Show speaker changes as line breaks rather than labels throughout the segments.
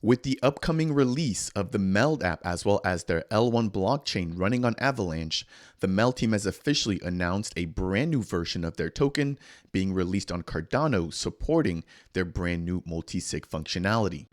With the upcoming release of the MELD app as well as their L1 blockchain running on Avalanche, the MELD team has officially announced a brand new version of their token being released on Cardano, supporting their brand new multi-sig functionality.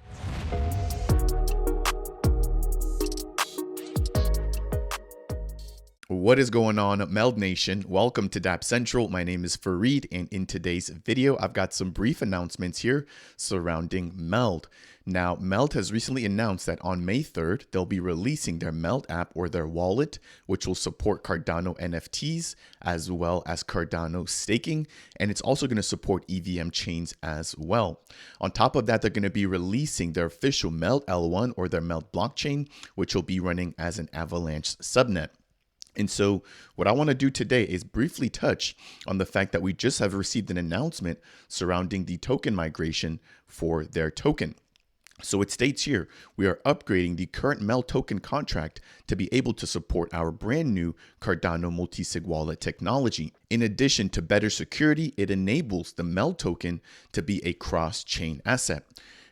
What is going on, MELD Nation? Welcome to Dapp Central. My name is Fareed, and in today's video, I've got some brief announcements here surrounding MELD. Now, MELD has recently announced that on May 3rd, they'll be releasing their MELD app or their wallet, which will support Cardano NFTs as well as Cardano staking, and it's also going to support EVM chains as well. On top of that, they're going to be releasing their official MELD L1 or their MELD blockchain, which will be running as an Avalanche subnet. And so what I want to do today is briefly touch on the fact that we just have received an announcement surrounding the token migration for their token. So it states here, we are upgrading the current MELD token contract to be able to support our brand new Cardano multi-sig wallet technology. In addition to better security, it enables the MELD token to be a cross-chain asset.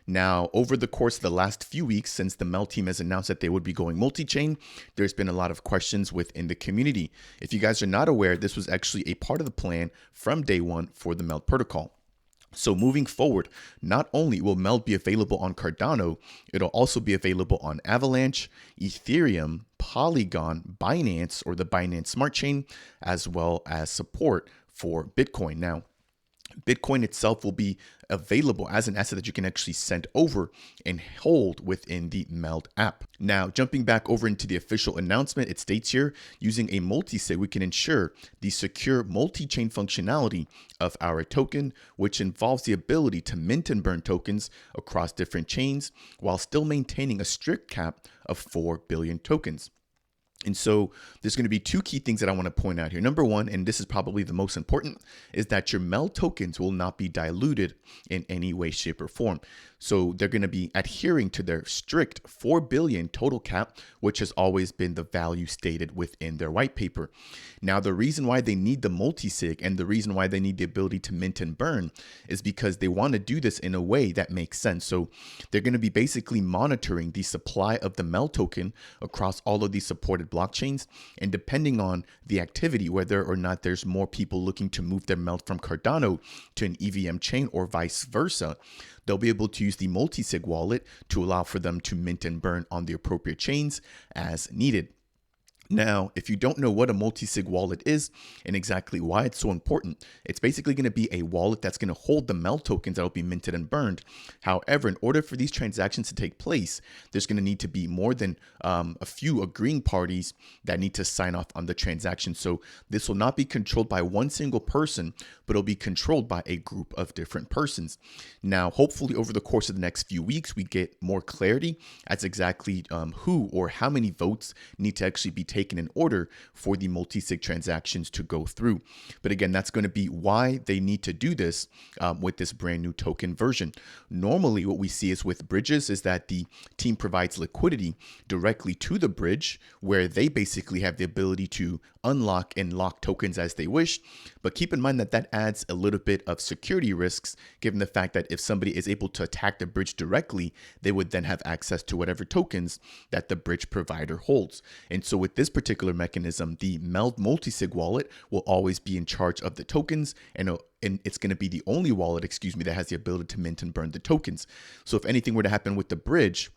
Now, over the course of the last few weeks, since the MELD team has announced that they would be going multi-chain, there's been a lot of questions within the community. If you guys are not aware, this was actually a part of the plan from day one for the MELD protocol. So moving forward, not only will MELD be available on Cardano, it'll also be available on Avalanche, Ethereum, Polygon, Binance or the Binance Smart Chain, as well as support for Bitcoin. Now, Bitcoin itself will be available as an asset that you can actually send over and hold within the MELD app. Now, jumping back over into the official announcement, it states here, using a multi-sig, we can ensure the secure multi-chain functionality of our token, which involves the ability to mint and burn tokens across different chains while still maintaining a strict cap of 4 billion tokens. And so there's going to be two key things that I want to point out here. Number one, and this is probably the most important, is that your MELD tokens will not be diluted in any way, shape, or form. So they're going to be adhering to their strict 4 billion total cap, which has always been the value stated within their white paper. Now, the reason why they need the multi-sig and the reason why they need the ability to mint and burn is because they want to do this in a way that makes sense. So they're going to be basically monitoring the supply of the MELD token across all of these supported blockchains. And depending on the activity, whether or not there's more people looking to move their MELD from Cardano to an EVM chain or vice versa, they'll be able to use the multi-sig wallet to allow for them to mint and burn on the appropriate chains as needed. Now, if you don't know what a multi-sig wallet is and exactly why it's so important, it's basically going to be a wallet that's going to hold the MELD tokens that will be minted and burned. However, in order for these transactions to take place, there's going to need to be more than a few agreeing parties that need to sign off on the transaction. So this will not be controlled by one single person, but it'll be controlled by a group of different persons. Now, hopefully over the course of the next few weeks, we get more clarity as exactly who or how many votes need to actually be taken in order for the multi-sig transactions to go through. But again, that's going to be why they need to do this with this brand new token version. Normally, what we see is with bridges is that the team provides liquidity directly to the bridge, where they basically have the ability to unlock and lock tokens as they wish. But keep in mind that that adds a little bit of security risks, given the fact that if somebody is able to attack the bridge directly, they would then have access to whatever tokens that the bridge provider holds. And so with this particular mechanism, the MELD multi-sig wallet will always be in charge of the tokens, and it's going to be the only wallet, that has the ability to mint and burn the tokens. So if anything were to happen with the bridge,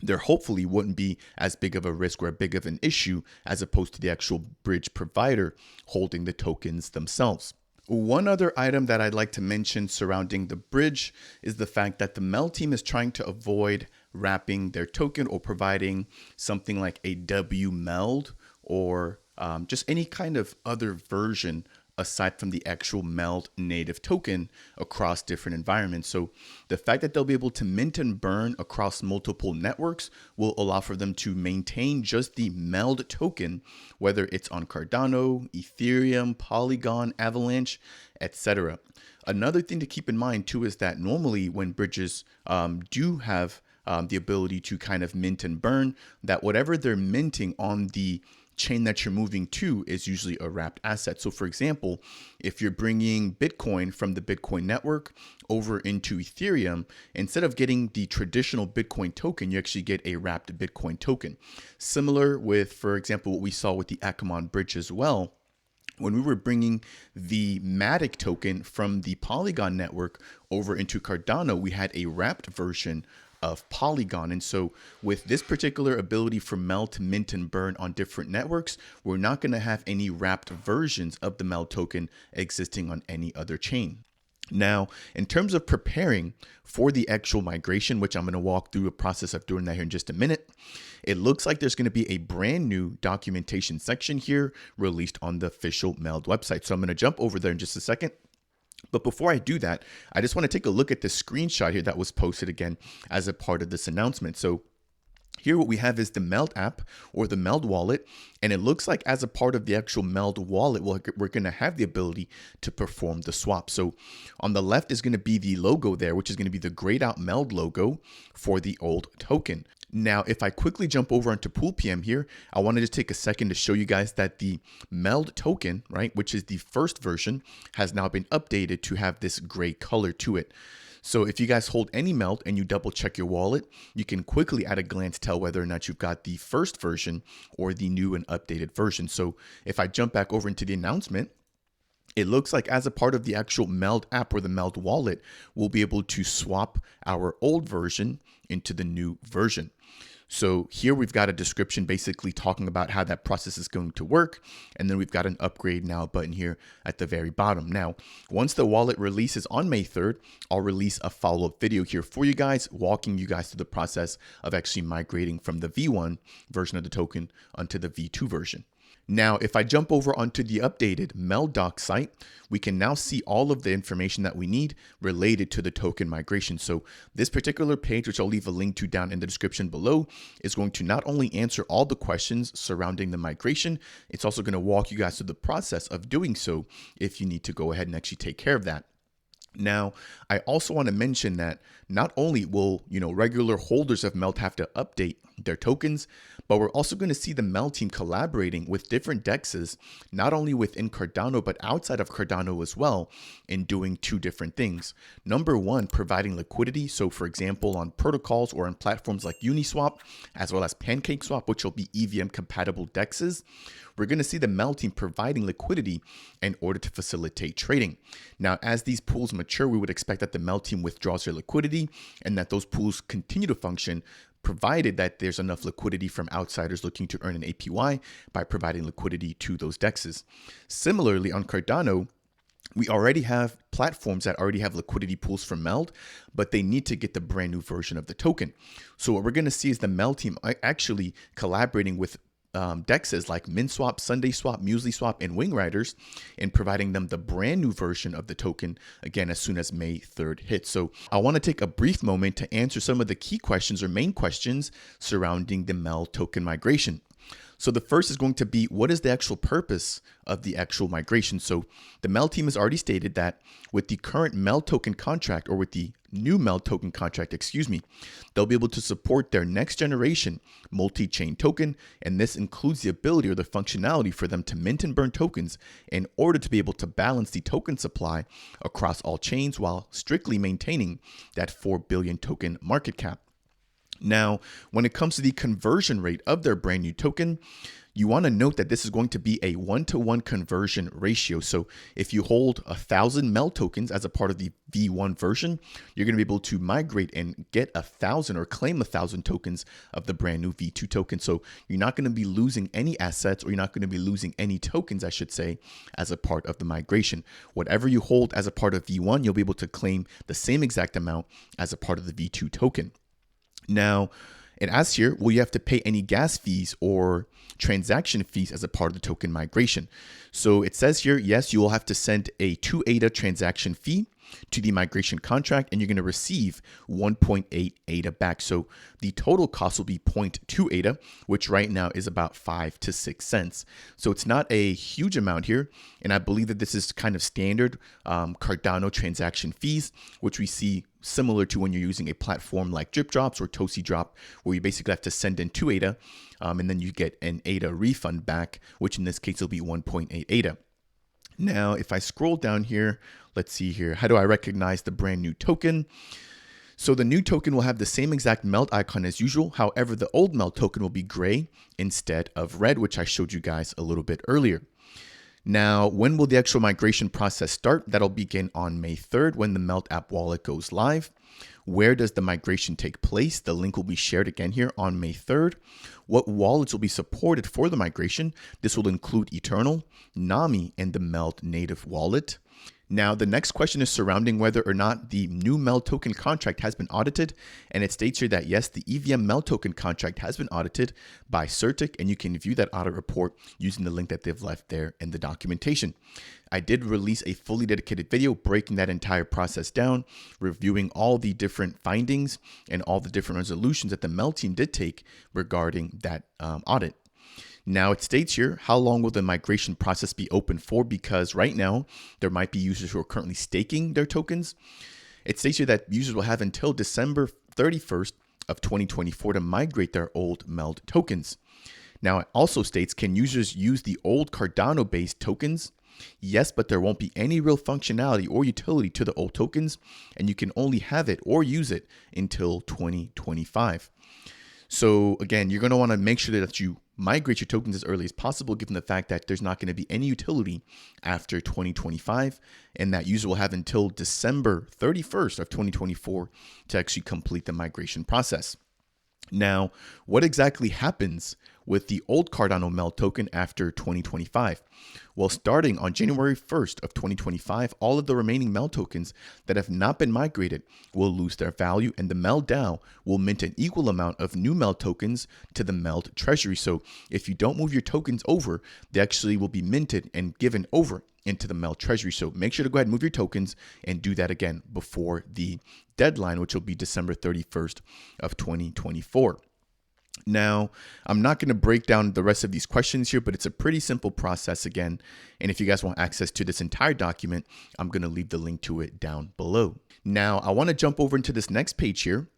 there hopefully wouldn't be as big of a risk or a big of an issue as opposed to the actual bridge provider holding the tokens themselves. One other item that I'd like to mention surrounding the bridge is the fact that the MELD team is trying to avoid wrapping their token or providing something like a WMELD or just any kind of other version aside from the actual MELD native token across different environments. So the fact that they'll be able to mint and burn across multiple networks will allow for them to maintain just the MELD token, whether it's on Cardano, Ethereum, Polygon, Avalanche, etc. Another thing to keep in mind too is that normally when bridges do have the ability to kind of mint and burn, that whatever they're minting on the chain that you're moving to is usually a wrapped asset. So for example, if you're bringing Bitcoin from the Bitcoin network over into Ethereum, instead of getting the traditional Bitcoin token, you actually get a wrapped Bitcoin token. Similar with, for example, what we saw with the Akamai bridge as well. When we were bringing the Matic token from the Polygon network over into Cardano, we had a wrapped version of Polygon. And so with this particular ability for MELD to mint and burn on different networks, we're not going to have any wrapped versions of the MELD token existing on any other chain. Now, in terms of preparing for the actual migration, which I'm going to walk through a process of doing that here in just a minute, it looks like there's going to be a brand new documentation section here released on the official MELD website. So I'm going to jump over there in just a second. But before I do that, I just want to take a look at the screenshot here that was posted again as a part of this announcement. So here what we have is the MELD app or the MELD wallet, and it looks like as a part of the actual MELD wallet, we're going to have the ability to perform the swap. So on the left is going to be the logo there, which is going to be the grayed out MELD logo for the old token. Now, if I quickly jump over onto Pool PM here, I want to just take a second to show you guys that the MELD token, right, which is the first version, has now been updated to have this gray color to it. So if you guys hold any MELD and you double check your wallet, you can quickly at a glance tell whether or not you've got the first version or the new and updated version. So if I jump back over into the announcement, it looks like as a part of the actual MELD app or the MELD wallet, we'll be able to swap our old version into the new version. So here we've got a description basically talking about how that process is going to work. And then we've got an upgrade now button here at the very bottom. Now, once the wallet releases on May 3rd, I'll release a follow-up video here for you guys, walking you guys through the process of actually migrating from the V1 version of the token onto the V2 version. Now, if I jump over onto the updated MELD doc site, we can now see all of the information that we need related to the token migration. So this particular page, which I'll leave a link to down in the description below, is going to not only answer all the questions surrounding the migration, it's also going to walk you guys through the process of doing so if you need to go ahead and actually take care of that. Now, I also want to mention that not only will, regular holders of MELD have to update their tokens, but we're also going to see the MELD team collaborating with different DEXs, not only within Cardano, but outside of Cardano as well, in doing two different things. Number one, providing liquidity. So for example, on protocols or on platforms like Uniswap, as well as PancakeSwap, which will be EVM compatible DEXs, we're going to see the MELD team providing liquidity in order to facilitate trading. Now, as these pools mature, we would expect that the MELD team withdraws their liquidity and that those pools continue to function, provided that there's enough liquidity from outsiders looking to earn an APY by providing liquidity to those DEXs. Similarly, on Cardano, we already have platforms that already have liquidity pools for MELD, but they need to get the brand new version of the token. So what we're going to see is the MELD team actually collaborating with DEXs like MinSwap, SundaySwap, MuesliSwap, and Wingriders, and providing them the brand new version of the token, again, as soon as May 3rd hits. So I want to take a brief moment to answer some of the key questions or main questions surrounding the MELD token migration. So the first is going to be, what is the actual purpose of the actual migration? So the MELD team has already stated that with the current MELD token contract, or with the new MELD token contract, they'll be able to support their next generation multi-chain token. And this includes the ability or the functionality for them to mint and burn tokens in order to be able to balance the token supply across all chains while strictly maintaining that 4 billion token market cap. Now, when it comes to the conversion rate of their brand new token, you want to note that this is going to be a 1-to-1 conversion ratio. So if you hold 1,000 MELD tokens as a part of the V1 version, you're going to be able to migrate and get 1,000 or claim 1,000 tokens of the brand new V2 token. So you're not going to be losing any assets, or you're not going to be losing any tokens, I should say, as a part of the migration. Whatever you hold as a part of V1, you'll be able to claim the same exact amount as a part of the V2 token. Now, it asks here, will you have to pay any gas fees or transaction fees as a part of the token migration? So it says here, yes, you will have to send a 2 ADA transaction fee to the migration contract, and you're going to receive 1.8 ADA back. So the total cost will be 0.2 ADA, which right now is about 5 to 6 cents. So it's not a huge amount here. And I believe that this is kind of standard Cardano transaction fees, which we see similar to when you're using a platform like Drip Drops or Tosi Drop, where you basically have to send in 2 ADA, and then you get an ADA refund back, which in this case will be 1.8 ADA. Now, if I scroll down here, let's see here, how do I recognize the brand new token? So the new token will have the same exact MELD icon as usual. However, the old MELD token will be gray instead of red, which I showed you guys a little bit earlier. Now, when will the actual migration process start? That'll begin on May 3rd when the MELD app wallet goes live. Where does the migration take place? The link will be shared again here on May 3rd. What wallets will be supported for the migration? This will include Eternal, Nami, and the MELD native wallet. Now, the next question is surrounding whether or not the new MELD token contract has been audited. And it states here that yes, the EVM MELD token contract has been audited by Certic, and you can view that audit report using the link that they've left there in the documentation. I did release a fully dedicated video breaking that entire process down, reviewing all the different findings and all the different resolutions that the MELD team did take regarding that audit. Now it states here, how long will the migration process be open for? Because right now there might be users who are currently staking their tokens. It states here that users will have until December 31st of 2024 to migrate their old MELD tokens. Now it also states, can users use the old Cardano based tokens? Yes, but there won't be any real functionality or utility to the old tokens, and you can only have it or use it until 2025. So again, you're going to want to make sure that you migrate your tokens as early as possible, given the fact that there's not going to be any utility after 2025, and that user will have until December 31st of 2024 to actually complete the migration process. Now, what exactly happens with the old Cardano MELD token after 2025? Well, starting on January 1st of 2025, all of the remaining MELD tokens that have not been migrated will lose their value, and the MELD DAO will mint an equal amount of new MELD tokens to the MELD treasury. So if you don't move your tokens over, they actually will be minted and given over into the MELD treasury. So make sure to go ahead and move your tokens and do that again before the deadline, which will be December 31st of 2024. Now, I'm not going to break down the rest of these questions here, but it's a pretty simple process again. And if you guys want access to this entire document, I'm going to leave the link to it down below. Now, I want to jump over into this next page here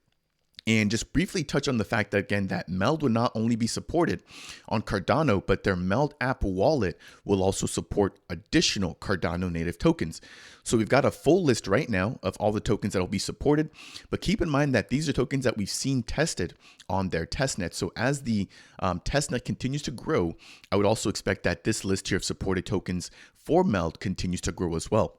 and just briefly touch on the fact that, again, that MELD will not only be supported on Cardano, but their MELD app wallet will also support additional Cardano native tokens. So we've got a full list right now of all the tokens that will be supported, but keep in mind that these are tokens that we've seen tested on their testnet. So as the testnet continues to grow, I would also expect that this list here of supported tokens for MELD continues to grow as well.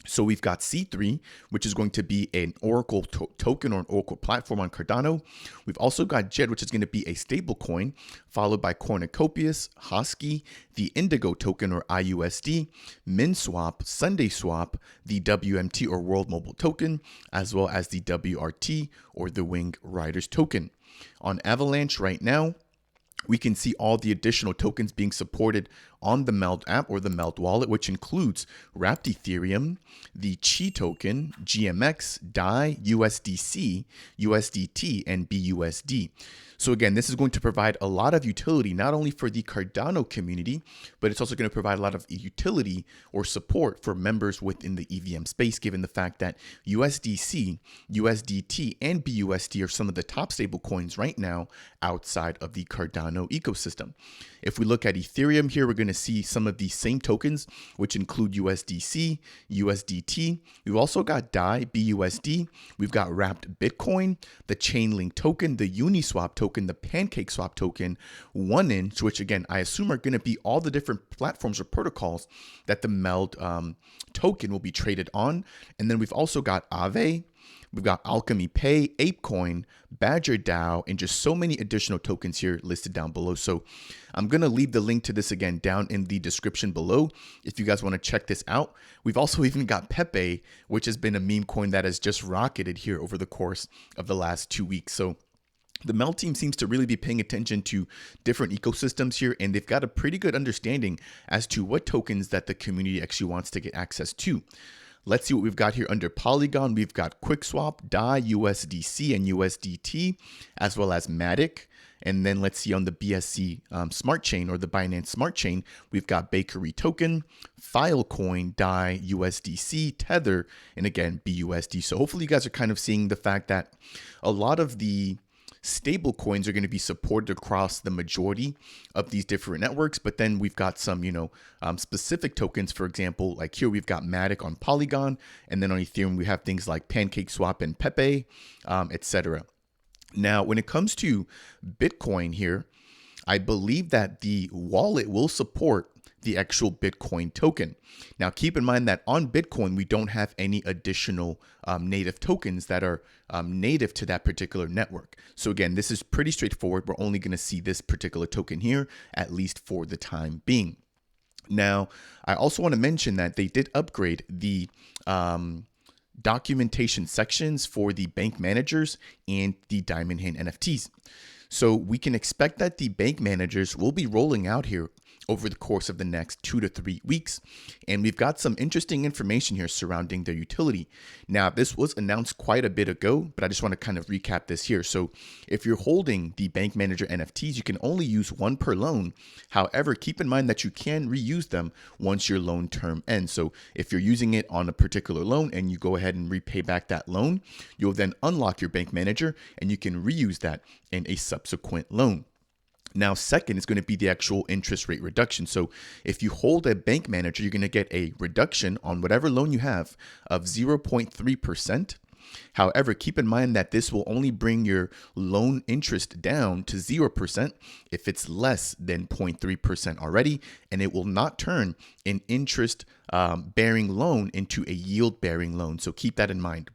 So we've got C3, which is going to be an Oracle token or an Oracle platform on Cardano. We've also got JED, which is going to be a stable coin, followed by Cornucopias, Hosky, the Indigo token or IUSD, MinSwap, SundaySwap, the WMT or World Mobile token, as well as the WRT or the Wing Riders token. On Avalanche right now, we can see all the additional tokens being supported on the MELD app or the MELD wallet, which includes Wrapped Ethereum, the Chi token, GMX, DAI, USDC, USDT, and BUSD. So again, this is going to provide a lot of utility, not only for the Cardano community, but it's also going to provide a lot of utility or support for members within the EVM space, given the fact that USDC, USDT, and BUSD are some of the top stable coins right now outside of the Cardano ecosystem. If we look at Ethereum here, we're going to see some of these same tokens, which include USDC, USDT. We've also got DAI, BUSD. We've got Wrapped Bitcoin, the Chainlink token, the Uniswap token, the PancakeSwap token, 1inch, which again, I assume are going to be all the different platforms or protocols that the MELD token will be traded on. And then we've also got Aave. We've got Alchemy Pay, ApeCoin, Badger DAO, and just so many additional tokens here listed down below. So I'm going to leave the link to this again down in the description below if you guys want to check this out. We've also even got Pepe, which has been a meme coin that has just rocketed here over the course of the last 2 weeks. So the MELD team seems to really be paying attention to different ecosystems here, and they've got a pretty good understanding as to what tokens that the community actually wants to get access to. Let's see what we've got here under Polygon. We've got QuickSwap, DAI, USDC, and USDT, as well as Matic. And then let's see on the BSC Smart Chain or the Binance Smart Chain, we've got Bakery Token, Filecoin, DAI, USDC, Tether, and again, BUSD. So hopefully you guys are kind of seeing the fact that a lot of the stable coins are going to be supported across the majority of these different networks. But then we've got some, specific tokens. For example, like here we've got Matic on Polygon, and then on Ethereum, we have things like PancakeSwap and Pepe, etc. Now, when it comes to Bitcoin here, I believe that the wallet will support the actual Bitcoin token. Now, keep in mind that on Bitcoin, we don't have any additional native tokens that are native to that particular network. So again, this is pretty straightforward. We're only going to see this particular token here, at least for the time being. Now, I also want to mention that they did upgrade the documentation sections for the bank managers and the Diamond Hand NFTs. So we can expect that the bank managers will be rolling out here over the course of the next 2 to 3 weeks. And we've got some interesting information here surrounding their utility. Now, this was announced quite a bit ago, but I just want to kind of recap this here. So if you're holding the bank manager NFTs, you can only use one per loan. However, keep in mind that you can reuse them once your loan term ends. So if you're using it on a particular loan and you go ahead and repay back that loan, you'll then unlock your bank manager and you can reuse that in a subsequent loan. Now, second is going to be the actual interest rate reduction. So if you hold a bank manager, you're going to get a reduction on whatever loan you have of 0.3%. However, keep in mind that this will only bring your loan interest down to 0% if it's less than 0.3% already, and it will not turn an interest bearing loan into a yield bearing loan. So keep that in mind.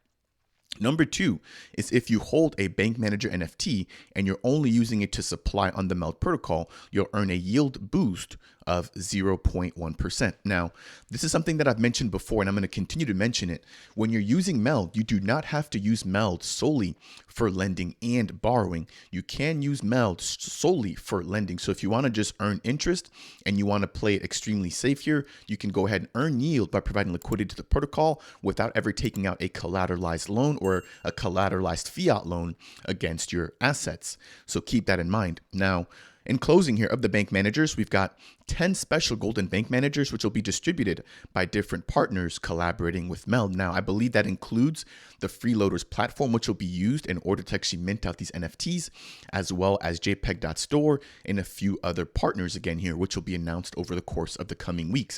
Number two is if you hold a bank manager NFT and you're only using it to supply on the MELD protocol, you'll earn a yield boost of 0.1%. Now, this is something that I've mentioned before, and I'm going to continue to mention it. When you're using MELD, you do not have to use MELD solely for lending and borrowing. You can use MELD solely for lending. So if you want to just earn interest and you want to play it extremely safe here, you can go ahead and earn yield by providing liquidity to the protocol without ever taking out a collateralized loan or a collateralized fiat loan against your assets. So keep that in mind. Now, in closing here of the bank managers, we've got 10 special golden bank managers, which will be distributed by different partners collaborating with MELD. Now, I believe that includes the Freeloaders platform, which will be used in order to actually mint out these NFTs, as well as JPEG.store and a few other partners again here, which will be announced over the course of the coming weeks,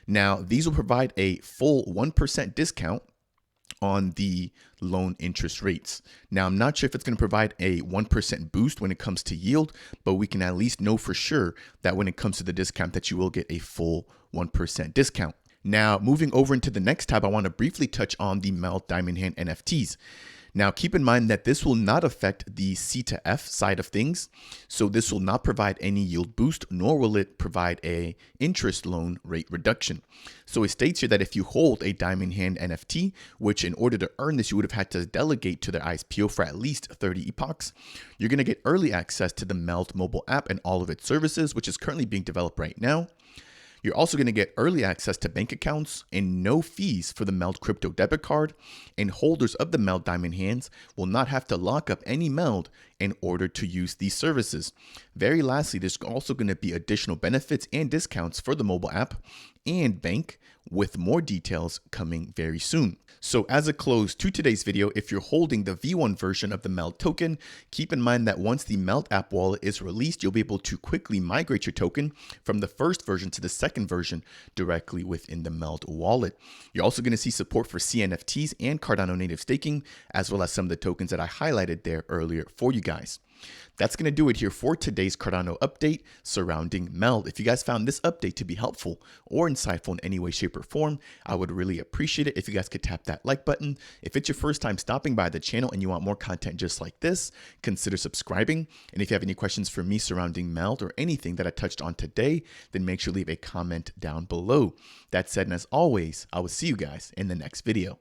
Now, these will provide a full 1% discount on the loan interest rates. Now, I'm not sure if it's going to provide a 1% boost when it comes to yield, but we can at least know for sure that when it comes to the discount that you will get a full 1% discount. Now, moving over into the next tab, I want to briefly touch on the MELD Diamond Hand NFTs. Now, keep in mind that this will not affect the C to F side of things. So this will not provide any yield boost, nor will it provide a interest loan rate reduction. So it states here that if you hold a Diamond Hand NFT, which in order to earn this, you would have had to delegate to their ISPO for at least 30 epochs, you're going to get early access to the MELD mobile app and all of its services, which is currently being developed right now. You're also going to get early access to bank accounts and no fees for the MELD crypto debit card, and holders of the MELD Diamond Hands will not have to lock up any MELD in order to use these services. Very lastly, there's also going to be additional benefits and discounts for the mobile app and bank, with more details coming very soon. So as a close to today's video, if you're holding the V1 version of the MELD token, keep in mind that once the MELD app wallet is released, you'll be able to quickly migrate your token from the first version to the second version directly within the MELD wallet. You're also going to see support for CNFTs and Cardano native staking, as well as some of the tokens that I highlighted there earlier for you guys. That's going to do it here for today's Cardano update surrounding MELD. If you guys found this update to be helpful or insightful in any way, shape, or form, I would really appreciate it if you guys could tap that like button. If it's your first time stopping by the channel and you want more content just like this, consider subscribing. And if you have any questions for me surrounding MELD or anything that I touched on today, then make sure to leave a comment down below. That said, and as always, I will see you guys in the next video.